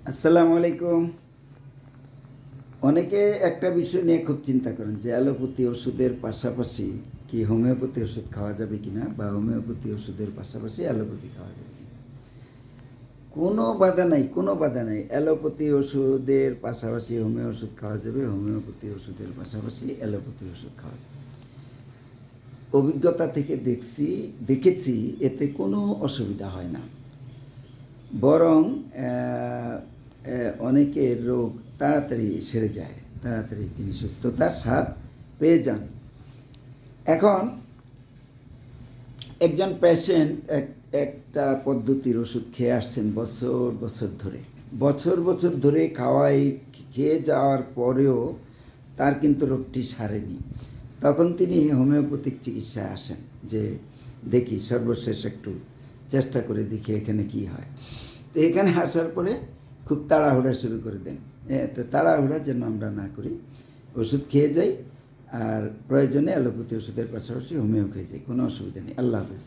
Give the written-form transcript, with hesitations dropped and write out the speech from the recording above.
আসসালামু আলাইকুম। অনেকে একটা বিষয় নিয়ে খুব চিন্তা করেন যে অ্যালোপ্যাথি ওষুধের পাশাপাশি কি হোমিওপ্যাথি ওষুধ খাওয়া যাবে কিনা, বা হোমিওপ্যাথি ওষুধের পাশাপাশি অ্যালোপ্যাথি খাওয়া যাবে কিনা। কোনো বাধা নাই, কোনো বাধা নাই। অ্যালোপ্যাথি ওষুধের পাশাপাশি হোমিও ওষুধ খাওয়া যাবে, হোমিওপ্যাথি ওষুধের পাশাপাশি অ্যালোপ্যাথি ওষুধ খাওয়া যাবে। অভিজ্ঞতা থেকে দেখেছি এতে কোনো অসুবিধা হয় না। বরং অনেকের রোগ তাড়াতাড়ি সেরে যায়, তাড়াতাড়ি তিনি সুস্থতার স্বাদ পেয়ে যান। এখন একজন পেশেন্ট একটা পদ্ধতির ওষুধ খেয়ে আসছেন বছর বছর ধরে, বছর বছর ধরে খেয়ে যাওয়ার পরেও তার কিন্তু রোগটি সারেনি। তখন তিনি হোমিওপ্যাথিক চিকিৎসায় আসেন যে দেখি সর্বশেষ একটু চেষ্টা করে দেখি এখানে কি হয়। তো এখানে আসার পরে খুব তাড়াহুড়া শুরু করে দেন। তো তাড়াহুড়া যেন আমরা না করি, ওষুধ খেয়ে যাই, আর প্রয়োজনে অ্যালোপ্যাথি ওষুধের পাশাপাশি হোমিও খেয়ে যাই, কোনো অসুবিধা নেই। আল্লাহ হাফেজ।